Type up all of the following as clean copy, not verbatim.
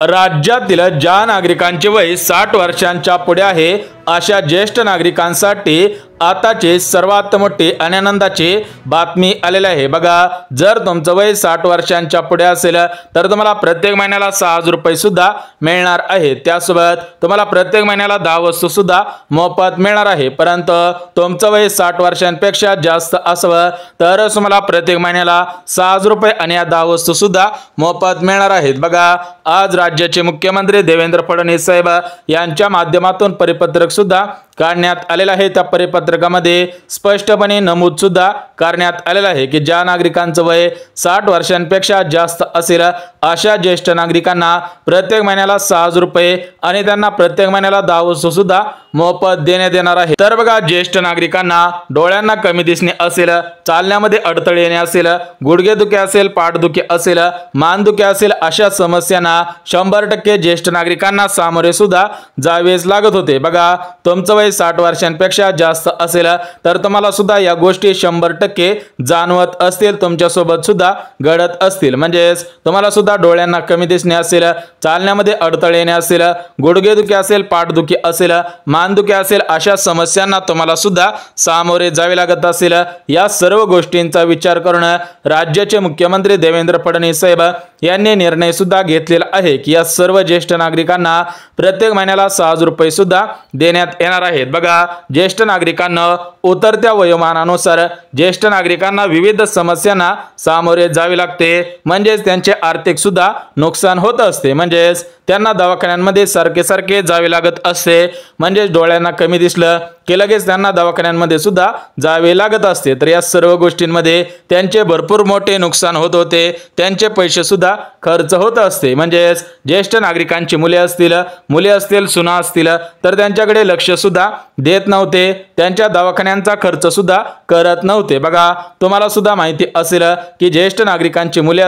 राज्यातील ज्या नागरिकांचे वय 60 वर्षांच्या पुढे आहे अशा ज्येष्ठ नागरिकांसाठी आताची सर्वात मोठी आणि आनंदाची बातमी आलेली आहे। बघा, जर तुमचं वय 60 वर्षांच्या पुढे असेल तर तुम्हाला प्रत्येक महिन्याला 6,000 रुपये सुद्धा मिळणार आहे। त्यासोबत तुम्हाला प्रत्येक महिन्याला 10 वस्तू सुद्धा मोफत मिळणार आहे। परंतु तुमचं वय 60 वर्षांपेक्षा जास्त असावं तर तुम्हाला प्रत्येक महिन्याला 6,000 रुपये आणि या 10 वस्तू सुद्धा मोफत मिळणार आहेत। बघा, आज राज्याचे मुख्यमंत्री देवेंद्र फडणवीस साहेब यांच्या माध्यमातून परिपत्रक सुद्धा काढण्यात आलेला आहे। त्या परिपत्रकामध्ये स्पष्टपणे नमूद सुद्धा करण्यात आलेला आहे की ज्या नागरिकांचं वय 60 वर्षांपेक्षा जास्त असेल अशा ज्येष्ठ नागरिकांना प्रत्येक महिन्याला 6,000 रुपये आणि त्यांना प्रत्येक महिन्याला 10 वस्तू सुद्धा मोफत देण्यात येणार आहे। तर बघा, ज्येष्ठ नागरिकांना डोळ्यांना कमी दिसणे असेल, चालण्यामध्ये अडथळे येणे असेल, गुडघेदुखी असेल, पाठदुखी असेल, मानदुखी असेल अशा समस्यांना 100% ज्येष्ठ नागरिकांना सामोरे सुद्धा जावेच लागत होते। बघा, तुमचं वय 60 वर्षांपेक्षा जास्त असेल तर तुम्हाला सुद्धा या गोष्टी 100% जाणवत असतील, तुमच्या सोबत सुद्धा घडत असतील। म्हणजेच तुम्हाला सुद्धा डोळ्यांना कमी दिसणे असेल, चालण्यामध्ये अडथळे येणे असेल, गुडघेदुखी असेल, पाठदुखी असेल, मानदुखी असेल अशा समस्यांना तुम्हाला सुद्धा सामोरे जावे लागत असेल। या सर्व गोष्टींचा विचार करून राज्याचे मुख्यमंत्री देवेंद्र फडणवीस साहेब यांनी निर्णय सुद्धा घेतलेला आहे की या सर्व ज्येष्ठ नागरिकांना प्रत्येक महिन्याला 6,000 रुपये सुद्धा देण्यात येणार आहेत। बघा, ज्येष्ठ नागरिकांना उतरत्या वयोमानानुसार ज्येष्ठ नागरिकांना विविध समस्यांना सामोरे जावे लागते, म्हणजेच त्यांचे आर्थिक सुद्धा नुकसान होत असते। म्हणजेच त्यांना दवाखान्यांमध्ये सारखे जावे लागत असते। म्हणजेच डोळ्यांना कमी दिसलं की लगेच त्यांना दवाखान्यांमध्ये सुद्धा जावे लागत असते। तर या सर्व गोष्टींमध्ये त्यांचे भरपूर मोठे नुकसान होत होते, त्यांचे पैसे सुद्धा खर्च होत असते। म्हणजेच ज्येष्ठ नागरिकांची मुले असतील, सुना असतील तर त्यांच्याकडे लक्ष सुद्धा देत नव्हते, त्यांच्या दवाखान्यांचा खर्च सुद्धा करत नव्हते। बघा, तुम्हाला सुद्धा माहिती असेल की ज्येष्ठ नागरिकांची मुले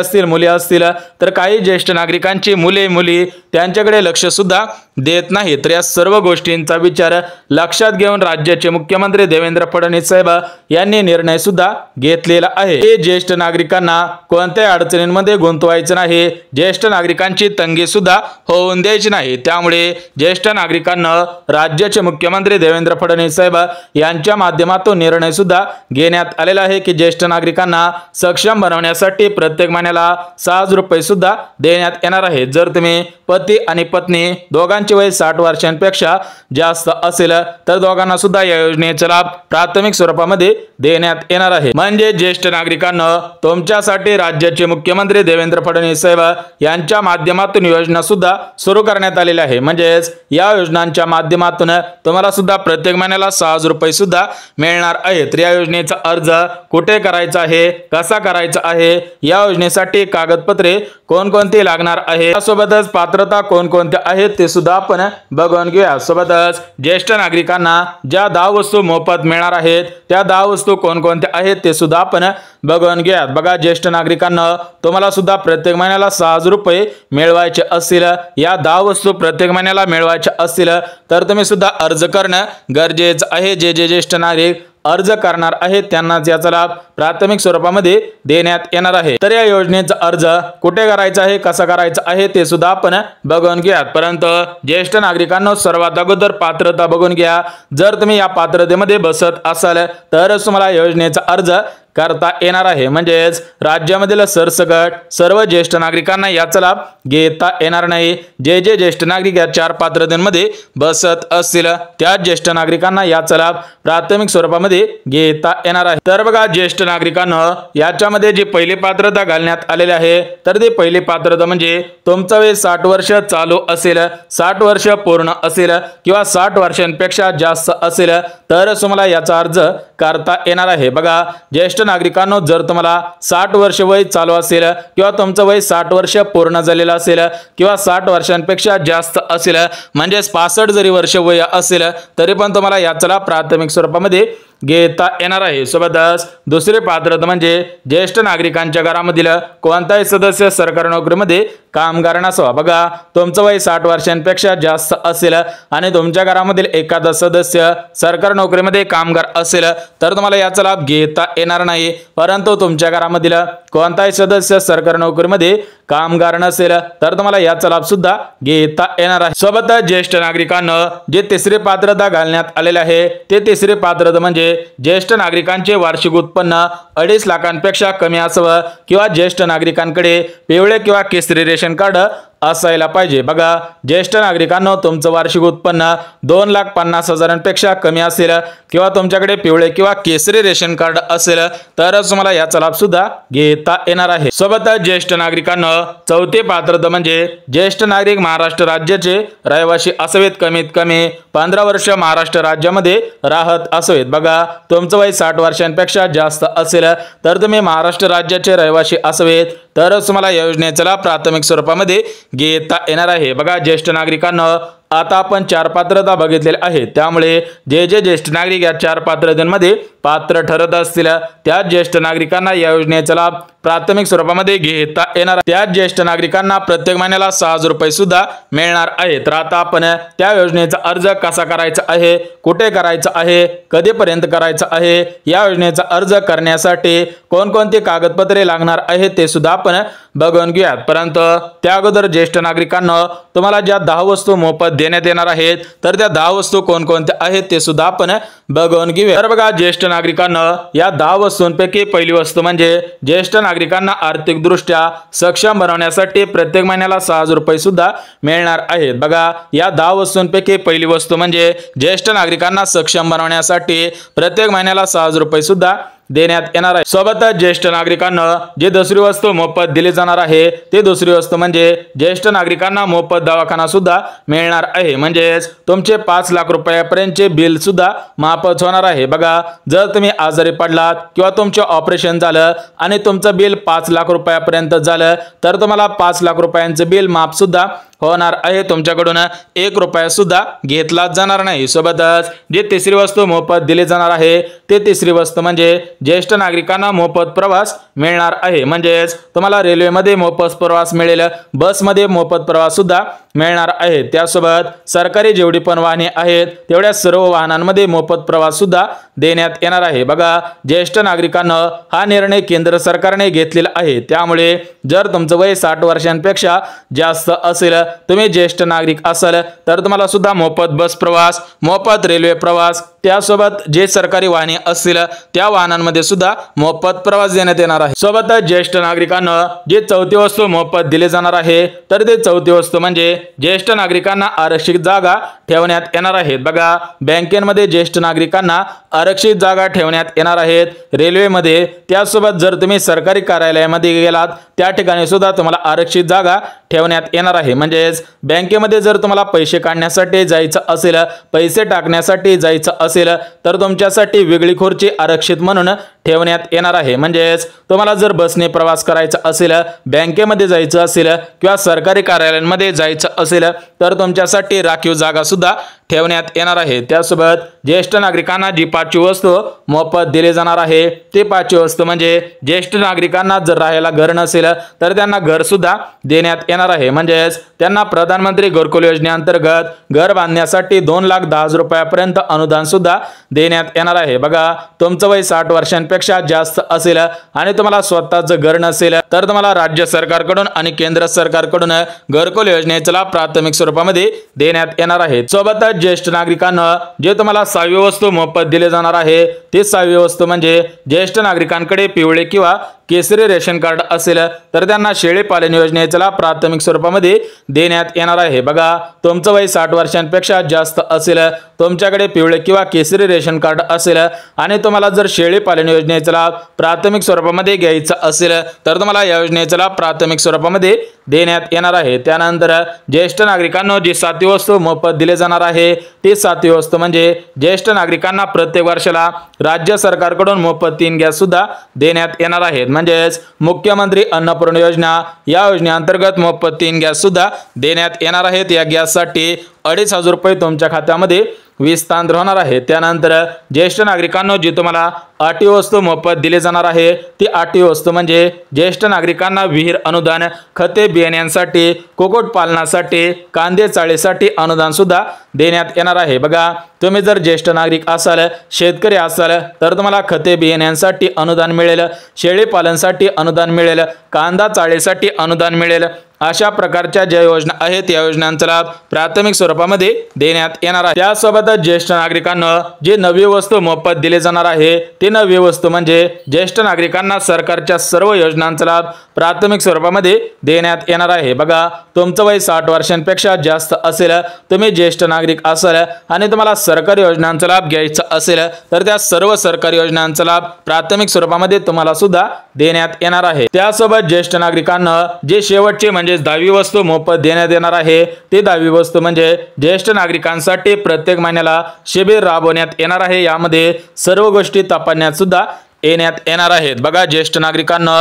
असतील तर काही ज्येष्ठ नागरिकांची मुली त्यांच्याकडे लक्ष सुद्धा देत नाही। तर या सर्व गोष्टींचा विचार लक्षात घेऊन राज्याचे मुख्यमंत्री देवेंद्र फडणवीस साहेब यांनी निर्णय सुद्धा घेतलेला आहे। हे ज्येष्ठ नागरिकांना कोणत्याही अडचणींमध्ये गुंतवायचं नाही, ज्येष्ठ नागरिकांची तंगी सुद्धा होऊन द्यायची नाही। त्यामुळे ज्येष्ठ नागरिकांना राज्याचे मुख्यमंत्री देवेंद्र फडणवीस साहेब यांच्या माध्यमातून निर्णय सुद्धा घेण्यात आलेला आहे की ज्येष्ठ नागरिकांना सक्षम बनवण्यासाठी प्रत्येक महिन्याला 6,000 रुपये सुद्धा देण्यात येणार आहे। जर तुम्ही पती आणि पत्नी दोघांचे वय 60 वर्षांपेक्षा जास्त असेल तर दोघांना सुद्धा या योजनेचा लाभ प्राथमिक स्वरूपामध्ये देण्यात येणार आहे। म्हणजे ज्येष्ठ नागरिकांना तुमच्यासाठी राज्याचे मुख्यमंत्री देवेंद्र फडणवीस साहेब यांच्या माध्यमातून योजना सुद्धा सुरू करण्यात आलेली आहे। म्हणजेच या योजनांच्या माध्यमातून तुम्हाला सुद्धा प्रत्येक महिन्याला 6,000 रुपये सुद्धा मिळणार आहेत। तर या योजनेचा अर्ज कुठे करायचा आहे, कसा करायचा आहे, या योजनेसाठी कागदपत्रे कोणकोणती लागणार आहे, त्यासोबतच पात्रता कोणकोणत्या आहेत ते सुद्धा आपण बघून घेऊया। सोबतच ज्येष्ठ नागरिकांना ज्या 10 वस्तू मोफत मिळणार आहेत त्या 10 वस्तू कोणकोणत्या आहेत ते सुद्धा आपण बघून घ्या। बघा, ज्येष्ठ नागरिकांना तुम्हाला सुद्धा प्रत्येक महिन्याला 6,000 रुपये मिळवायचे असतील, या 10 वस्तू प्रत्येक महिन्याला मिळवायच्या असतील तर तुम्ही सुद्धा अर्ज करणं गरजेचं आहे। जे ज्येष्ठ नागरिक अर्ज करणार आहेत त्यांनाच याचा लाभ प्राथमिक स्वरूपामध्ये देण्यात येणार आहे। तर या योजनेचा अर्ज कुठे करायचा आहे, कसा करायचा आहे ते सुद्धा आपण बघून घ्या। परंतु ज्येष्ठ नागरिकांना सर्वात अगोदर पात्रता बघून घ्या। जर तुम्ही या पात्रतेमध्ये बसत असाल तरच तुम्हाला योजनेचा अर्ज करता येणार आहे। म्हणजेच राज्यामधील सरसकट सर्व ज्येष्ठ नागरिकांना याचा लाभ घेता येणार नाही। जे ज्येष्ठ नागरिक या 4 पात्रतेमध्ये बसत असतील त्या ज्येष्ठ नागरिकांना याचा लाभ प्राथमिक स्वरूपामध्ये घेता येणार आहे। तर बघा, ज्येष्ठ नागरिकांना याच्यामध्ये जी पहिली पात्रता घालण्यात आलेली आहे तर ती पहिली पात्रता म्हणजे तुमचं वय 60 वर्ष चालू असेल, 60 वर्ष पूर्ण असेल किंवा 60 वर्षांपेक्षा जास्त असेल तर तुम्हाला याचा अर्ज करता येणार आहे। बघा, ज्येष्ठ नागरिकांनो, जर तुम्हाला 60 वर्ष वय चालू असेल किंवा तुमचं वय 60 वर्ष पूर्ण झालेलं असेल किंवा 60 वर्षांपेक्षा जास्त असेल, म्हणजे 65 जरी वर्ष वय असेल तरी पण तुम्हाला याचा लाभ प्राथमिक स्वरूपामध्ये घेता येणार आहे। सोबतच दुसरी पात्रता म्हणजे ज्येष्ठ नागरिकांच्या घरामधील कोणताही सदस्य सरकारी नोकरीमध्ये कामगार नसावा। बघा, तुमचं वय 60 वर्षांपेक्षा जास्त असेल आणि तुमच्या घरामधील एखादा सदस्य सरकारी नोकरीमध्ये कामगार असेल तर तुम्हाला याचा लाभ घेता येणार नाही। परंतु तुमच्या घरामधील कोणताही सदस्य सरकारी नोकरीमध्ये कामगार नसेल तर तुम्हाला याचा लाभ सुद्धा घेता येणार आहे। सोबतच ज्येष्ठ नागरिकांना जे तिसरी पात्रता घालण्यात आलेले आहे ते तिसरी पात्रता म्हणजे ज्येष्ठ नागरिकांचे वार्षिक उत्पन्न 2.5 लाखांपेक्षा कमी असावं किंवा ज्येष्ठ नागरिकांकडे पिवळे किंवा केसरी रेशन कार्ड असायला पाहिजे। बघा, ज्येष्ठ नागरिकांना तुमचं वार्षिक उत्पन्न 2,50,000पेक्षा कमी असेल किंवा तुमच्याकडे पिवळे किंवा केसरी रेशन कार्ड असेल तरच तुम्हाला याचा लाभ सुद्धा घेता येणार आहे। सोबतच ज्येष्ठ नागरिकांना चौथी पात्रता म्हणजे ज्येष्ठ नागरिक महाराष्ट्र राज्याचे रहिवासी असावेत, कमीत कमी 15 वर्ष महाराष्ट्र राज्यामध्ये राहत असावेत। बघा, तुमचं वय 60 वर्षांपेक्षा जास्त असेल तर तुम्ही महाराष्ट्र राज्याचे रहिवासी असावेत तरच तुम्हाला या योजनेचा लाभ प्राथमिक स्वरूपामध्ये घेता येणार आहे। बघा, ज्येष्ठ नागरिकांना आता आपण 4 पात्रता बघितलेल्या आहेत, त्यामुळे जे ज्येष्ठ नागरिक या 4 पात्रतांमध्ये पात्र ठरत असतील त्या ज्येष्ठ नागरिकांना या योजनेचा लाभ प्राथमिक स्वरूपामध्ये घेता येणार। त्या ज्येष्ठ नागरिकांना प्रत्येक महिन्याला 6,000 रुपये सुद्धा मिळणार आहेत। तर आता आपण त्या योजनेचा अर्ज कसा करायचा आहे, कुठे करायचा आहे, कधीपर्यंत करायचा आहे, या योजनेचा अर्ज करण्यासाठी कोणकोणती कागदपत्रे लागणार आहेत ते सुद्धा आपण बघून घेऊयात। परंतु त्या अगोदर ज्येष्ठ नागरिकांना तुम्हाला ज्या 10 वस्तू मोफत देण्यात येणार आहेत तर त्या 10 वस्तू कोणकोणत्या आहेत ते सुद्धा आपण बघून घेऊया। तर बघा, ज्येष्ठ नागरिकांना या 10 वस्तूंपैकी पहिली वस्तू म्हणजे ज्येष्ठ नागरिकांना आर्थिकदृष्ट्या सक्षम बनवण्यासाठी प्रत्येक महिन्याला 6,000 रुपये सुद्धा मिळणार आहेत। बघा, या 10 वस्तूंपैकी पहिली वस्तू म्हणजे ज्येष्ठ नागरिकांना सक्षम बनवण्यासाठी प्रत्येक महिन्याला 6,000 रुपये सुद्धा देण्यात येणार आहे। सोबतच ज्येष्ठ नागरिकांना जे दुसरी वस्तू मोफत दिली जाणार आहे ते दुसरी वस्तू म्हणजे ज्येष्ठ नागरिकांना मोफत दवाखाना सुद्धा मिळणार आहे, म्हणजेच तुमचे 5 लाख रुपयापर्यंतचे बिल सुद्धा माफच होणार आहे। बघा, जर तुम्ही आजारी पडलात किंवा तुमचे ऑपरेशन झालं आणि तुमचं बिल 5 लाख रुपयापर्यंत झालं तर तुम्हाला 5 लाख रुपयांचं बिल माफ सुद्धा होणार आहे, तुमच्याकडून 1 रुपया सुद्धा घेतला जाणार नाही। सोबतच जी तिसरी वस्तू मोफत दिली जाणार आहे ते तिसरी वस्तू म्हणजे ज्येष्ठ नागरिकांना मोफत प्रवास मिळणार आहे, म्हणजेच तुम्हाला रेल्वेमध्ये मोफत प्रवास मिळेल, बसमध्ये मोफत प्रवास सुद्धा मिळणार आहे। त्यासोबत सरकारी जेवढी पण वाहने आहेत तेवढ्या सर्व वाहनांमध्ये मोफत प्रवास सुद्धा देण्यात येणार आहे। बघा, ज्येष्ठ नागरिकांना हा निर्णय केंद्र सरकारने घेतलेला आहे, त्यामुळे जर तुमचं वय 60 वर्षांपेक्षा जास्त असेल, तुम्ही ज्येष्ठ नागरिक असाल तर तुम्हाला सुद्धा मोफत बस प्रवास, मोफत रेल्वे प्रवास, त्यासोबत जे सरकारी वाहने असतील त्या वाहनांमध्ये सुद्धा मोफत प्रवास देण्यात येणार आहे। सोबतच ज्येष्ठ नागरिकांना जे चौथी वस्तू मोफत दिली जाणार आहे तर ते चौथी वस्तू म्हणजे ज्येष्ठ नागरिकांना आरक्षित जागा ठेवण्यात येणार आहेत। बघा, बँकेमध्ये ज्येष्ठ नागरिकांना आरक्षित जागा ठेवण्यात येणार आहेत, रेल्वेमध्ये, त्यासोबत जर तुम्ही सरकारी कार्यालयामध्ये गेलात त्या ठिकाणी सुद्धा तुम्हाला आरक्षित जागा ठेवण्यात येणार आहे। म्हणजेच बँकेमध्ये जर तुम्हाला पैसे काढण्यासाठी जायचं असेल, पैसे टाकण्यासाठी जायचं असेल तर तुमच्यासाठी वेगळी खुर्ची आरक्षित म्हणून ठेवण्यात येणार आहे। म्हणजेच तुम्हाला जर बसने प्रवास करायचा असेल, बँकेमध्ये जायचं असेल किंवा सरकारी कार्यालयांमध्ये जायचं असेल तर तुमच्यासाठी राखीव जागा सुद्धा ठेवण्यात येणार आहे। त्यासोबत ज्येष्ठ नागरिकांना जी 5वी वस्तू मोफत दिली जाणार आहे ती 5वी वस्तू म्हणजे ज्येष्ठ नागरिकांना जर राहायला घर नसेल तर त्यांना घर सुद्धा देण्यात येणार आहे। म्हणजेच त्यांना प्रधानमंत्री घरकुल योजनेअंतर्गत घर बांधण्यासाठी 2,10,000 रुपयापर्यंत अनुदान सुद्धा देण्यात येणार आहे। बघा, तुमचं वय 60 वर्षांपेक्षा जास्त असेल आणि तुम्हाला स्वतःचं घर नसेल तर तुम्हाला राज्य सरकारकडून आणि केंद्र सरकारकडून घरकुल योजनेचा लाभ प्राथमिक स्वरूपामध्ये देण्यात येणार आहे। सोबतच ज्येष्ठ नागरिकांना जे तुम्हाला 6वी वस्तू मोफत दिली जाणार आहे ती 6वी वस्तू म्हणजे ज्येष्ठ नागरिकांकडे पिवळे किंवा केसरी रेशन कार्ड असेल तर त्यांना शेळी पालन योजनेचा लाभ प्राथमिक स्वरूपामध्ये देण्यात येणार आहे। बघा, तुमचं वय 60 वर्षांपेक्षा जास्त असेल, तुमच्याकडे पिवळे किंवा केसरी रेशन कार्ड असेल आणि तुम्हाला जर शेळी पालन योजनेचा लाभ प्राथमिक स्वरूपामध्ये घ्यायचा असेल तर तुम्हाला या योजनेचा लाभ प्राथमिक स्वरूपामध्ये देण्यात येणार आहे। त्यानंतर ज्येष्ठ नागरिकांना जी 7वी वस्तू मोफत दिली जाणार आहे ती 7वी वस्तू म्हणजे ज्येष्ठ नागरिकांना प्रत्येक वर्षाला राज्य सरकारकडून मोफत 3 गॅस सुद्धा देण्यात येणार आहेत। म्हणजेच मुख्यमंत्री अन्नपूर्णा योजना या योजनेअंतर्गत मोफत 3 गॅस सुद्धा देण्यात येणार आहेत। या गॅससाठी 2,500 रुपये तुमच्या खात्यामध्ये विस्तार होणार आहे। त्यानंतर ज्येष्ठ नागरिकांना जी तुम्हाला 8 वस्तू मोफत दिली जाणार आहे ती 8 वस्तू म्हणजे ज्येष्ठ नागरिकांना विहीर अनुदान, खते बियाण्यांसाठी, कुक्कुटपालनासाठी, कांदे चाळीसाठी अनुदान सुद्धा देण्यात येणार आहे। बघा तुम्ही जर ज्येष्ठ नागरिक असाल, शेतकरी असाल तर तुम्हाला खते बियाण्यांसाठी अनुदान मिळेल, शेळी पालनासाठी अनुदान मिळेल, कांदा चाळीसाठी अनुदान मिळेल। अशा प्रकारच्या ज्या योजना आहेत या योजनांचा लाभ प्राथमिक स्वरूपामध्ये देण्यात येणार आहे। त्यासोबतच ज्येष्ठ नागरिकांना जी नवी वस्तू मोफत दिली जाणार आहे ती नवी वस्तू म्हणजे ज्येष्ठ नागरिकांना सरकारच्या सर्व योजनांचा लाभ प्राथमिक स्वरूपामध्ये देण्यात येणार आहे। बघा तुमचं वय 60 वर्षांपेक्षा जास्त असेल, तुम्ही ज्येष्ठ नागरिक असाल आणि तुम्हाला सरकारी योजनांचा लाभ घ्यायचा असेल तर त्या सर्व सरकारी योजनांचा लाभ प्राथमिक स्वरूपामध्ये तुम्हाला सुद्धा देण्यात येणार आहे। त्यासोबत ज्येष्ठ नागरिकांना जे शेवटचे म्हणजे 10वी वस्तू मोफत देण्यात येणार आहे ती 10वी वस्तू म्हणजे ज्येष्ठ नागरिकांसाठी प्रत्येक महिन्याला शिबिर राबवण्यात येणार आहे। यामध्ये सर्व गोष्टी तपासण्यात सुद्धा येण्यात येणार आहेत। बघा ज्येष्ठ नागरिकांना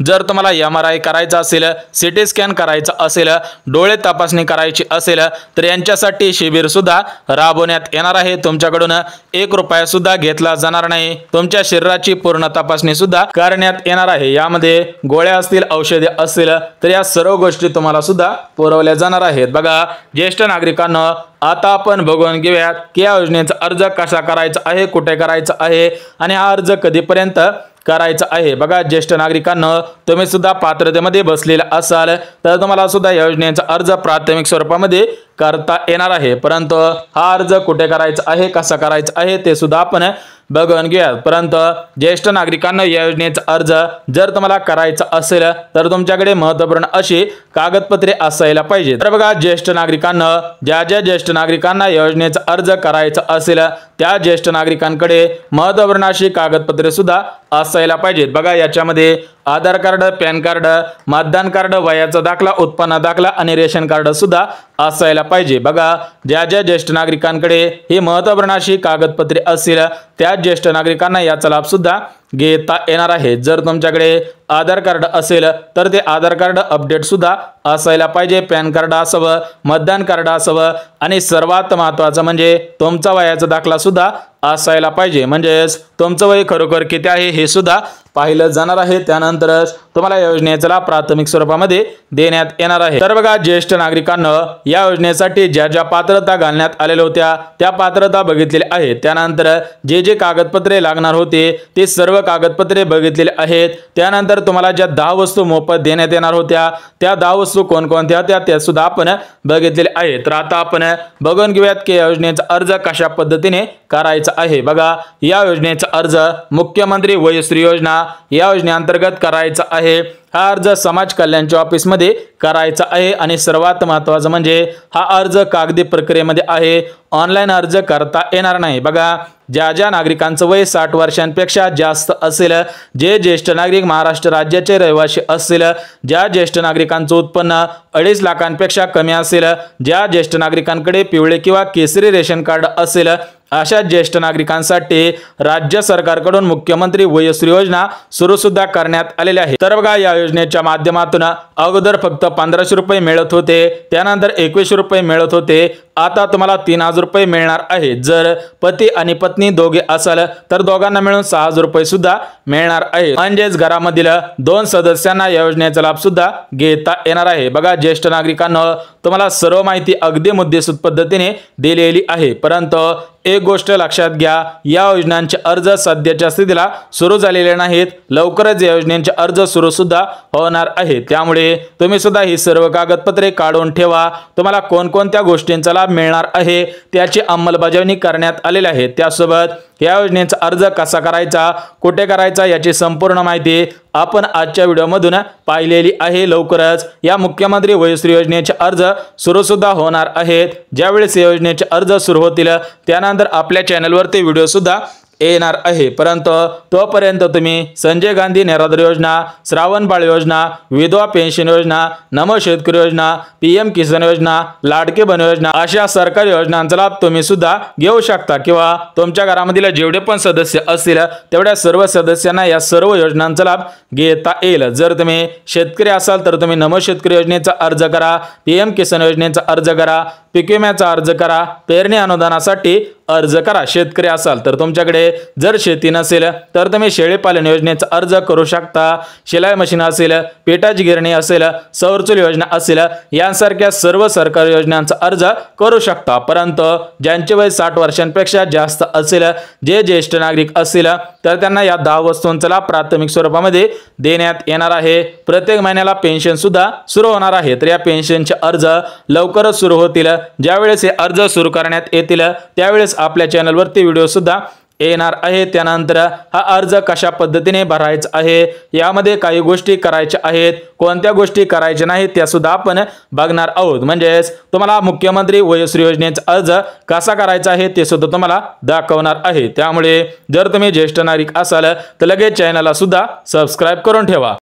जर तुम्हाला MRI करायचा असेल, CT स्कॅन करायचा असेल, डोळे तपासणी करायची असेल तर यांच्यासाठी शिबिर सुद्धा राबवण्यात येणार आहे। तुमच्याकडून 1 रुपया सुद्धा घेतला जाणार नाही, तुमच्या शरीराची पूर्ण तपासणी सुद्धा करण्यात येणार आहे। यामध्ये गोळ्या असतील, औषधे असतील तर या सर्व गोष्टी तुम्हाला सुद्धा पुरवल्या जाणार आहेत। बघा ज्येष्ठ नागरिकांना आता आपण बघून घेऊयात की या योजनेचा अर्ज कसा करायचा आहे, कुठे करायचा आहे आणि हा अर्ज कधीपर्यंत करायचा आहे। बघा ज्येष्ठ नागरिकांना तुम्ही सुद्धा पात्रतेमध्ये बसलेला असाल तर तुम्हाला सुद्धा या योजनेचा अर्ज प्राथमिक स्वरूपामध्ये करता येणार आहे। परंतु हा अर्ज कुठे करायचा आहे, कसा करायचा आहे ते सुद्धा आपण बघून घेऊयात। परंतु ज्येष्ठ नागरिकांना या योजनेचा अर्ज जर तुम्हाला करायचा असेल तर तुमच्याकडे महत्त्वपूर्ण अशी कागदपत्रे असायला पाहिजेत। तर बघा ज्येष्ठ नागरिकांना ज्या ज्येष्ठ नागरिकांना या योजनेचा अर्ज करायचा असेल त्या ज्येष्ठ नागरिकांकडे महत्त्वपूर्ण अशी कागदपत्रे सुद्धा असायला पाहिजेत। बघा याच्यामध्ये आधार कार्ड, पॅन कार्ड, मतदान कार्ड, वयाचा दाखला, उत्पन्न दाखला आणि रेशन कार्ड सुद्धा असायला पाहिजे। बघा ज्या ज्येष्ठ नागरिकांकडे ही महत्त्वपूर्ण अशी कागदपत्रे असतील त्या ज्येष्ठ नागरिकांना याचा लाभ सुद्धा घेता येणार आहे। जर तुमच्याकडे आधार कार्ड असेल तर ते आधार कार्ड अपडेट सुद्धा असायला पाहिजे, पॅन कार्ड असावं, मतदान कार्ड असावं आणि सर्वात महत्त्वाचं म्हणजे तुमचा वयाचा दाखला सुद्धा असायला पाहिजे, म्हणजेच तुमचं वय खरोखर किती आहे हे सुद्धा पाहिलं जाणार आहे। त्यानंतरच तुम्हाला या योजनेचा लाभ प्राथमिक स्वरूपामध्ये देण्यात येणार आहे। तर बघा ज्येष्ठ नागरिकांना या योजनेसाठी ज्या ज्या पात्रता घालण्यात आलेल्या होत्या त्या पात्रता बघितलेल्या आहेत। त्यानंतर जे कागदपत्रे लागणार होते ते सर्व कागदपत्रे बघितलेले आहेत। त्यानंतर तुम्हाला ज्या 10 वस्तू मोफत देण्यात येणार होत्या त्या 10 वस्तू कोणकोणत्या होत्या त्या सुद्धा आपण बघितलेले आहेत। तर आता आपण बघून घेऊयात की या योजनेचा अर्ज कशा पद्धतीने करायचा आहे। बघा या योजनेचा अर्ज मुख्यमंत्री वयश्री योजना या योजनेअंतर्गत करायचा आहे। हा अर्ज समाज कल्याणच्या ऑफिस मध्ये करायचा आहे आणि सर्वात महत्त्वाचं म्हणजे हा अर्ज कागदी प्रक्रियेमध्ये आहे, ऑनलाईन अर्ज करता येणार नाही। बघा ज्या नागरिकांचं वय 60 वर्षांपेक्षा जास्त असेल, जे ज्येष्ठ नागरिक महाराष्ट्र राज्याचे रहिवासी असतील, ज्या ज्येष्ठ नागरिकांचं उत्पन्न 2.5 लाखांपेक्षा कमी असेल, ज्या ज्येष्ठ नागरिकांकडे पिवळे किंवा केसरी रेशन कार्ड असेल अशा ज्येष्ठ नागरिकांसाठी राज्य सरकारकडून मुख्यमंत्री वयश्री योजना सुरू सुद्धा करण्यात आलेली आहे। तर बघा या योजनेच्या माध्यमातून अगोदर फक्त 1500 रुपये मिळत होते, त्यानंतर 2100 रुपये मिळत होते, आता तुम्हाला 3000 रुपये मिळणार आहे। जर पती आणि पत्नी दोघे असाल तर दोघांना मिळून 6000 रुपये सुद्धा मिळणार आहे, म्हणजेच घरामधील 2 सदस्यांना या योजनेचा लाभ सुद्धा घेता येणार आहे। बघा ज्येष्ठ नागरिकांना तुम्हाला सर्व माहिती अगदी मुद्देसूद पद्धतीने दिलेली आहे, परंतु एक गोष्ट लक्षात घ्या, या योजनांचे अर्ज सध्याच्या स्थितीला सुरू झालेले नाहीत, लवकरच या योजनेचे अर्ज सुरू सुद्धा होणार आहेत। त्यामुळे तुम्ही सुद्धा ही सर्व कागदपत्रे काढून ठेवा, तुम्हाला कोणकोणत्या गोष्टींचा लाभ मिळणार आहे त्याची अंमलबजावणी करण्यात आलेली आहे। त्यासोबत या योजनेचा अर्ज कसा करायचा, कुठे करायचा याची संपूर्ण माहिती आपण आजच्या व्हिडिओमधून पाहिलेली आहे। लवकरच या मुख्यमंत्री वयश्री योजनेचे अर्ज सुरू सुद्धा होणार आहेत। ज्यावेळेस या योजनेचे अर्ज सुरू होतील त्यानंतर आपल्या चॅनलवरती व्हिडिओ सुद्धा येणार आहे, परंतु तोपर्यंत तुम्ही संजय गांधी निराधार योजना, श्रावण बाळ योजना, विधवा पेन्शन योजना, नमो शेतकरी योजना, PM किसान योजना, लाडके बहीण योजना अशा सरकारी योजनांचा लाभ तुम्ही सुद्धा घेऊ शकता किंवा तुमच्या घरामधील जेवढे पण सदस्य असतील तेवढ्या सर्व सदस्यांना या सर्व योजनांचा लाभ घेता येईल। जर तुम्ही शेतकरी असाल तर तुम्ही नमो शेतकरी योजनेचा अर्ज करा, PM किसान योजनेचा अर्ज करा, पीक विम्याचा अर्ज करा, पेरणी अनुदानासाठी अर्ज करा। शेतकरी असाल तर तुमच्याकडे जर शेती नसेल तर तुम्ही शेळीपालन योजनेचा अर्ज करू शकता। शिलाई मशीन असेल, पिठाची गिरणी असेल, सौरचूल योजना असेल, यांसारख्या सर्व सरकारी योजनांचा अर्ज करू शकता। परंतु ज्यांचे वय 60 वर्षांपेक्षा जास्त असेल, जे ज्येष्ठ नागरिक असतील तर त्यांना या 10 वस्तूंचा लाभ प्राथमिक स्वरूपामध्ये देण्यात येणार आहे। प्रत्येक महिन्याला पेन्शन सुद्धा सुरू होणार आहे। तर या पेन्शनचे अर्ज लवकरच सुरू होतील। ज्यावेळेस हे अर्ज सुरू करण्यात येतील त्यावेळेस आपल्या चॅनलवरती व्हिडिओ सुद्धा येणार आहे। त्यानंतर हा अर्ज कशा पद्धतीने भरायचा आहे, यामध्ये काही गोष्टी करायच्या आहेत, कोणत्या गोष्टी करायच्या नाहीत त्या सुद्धा आपण बघणार आहोत। म्हणजेच तुम्हाला मुख्यमंत्री वयोश्री योजनेचा अर्ज कसा करायचा आहे ते सुद्धा तुम्हाला दाखवणार आहे। त्यामुळे जर तुम्ही ज्येष्ठ नागरिक असाल तर लगेच चॅनलला सुद्धा सबस्क्राइब करून ठेवा।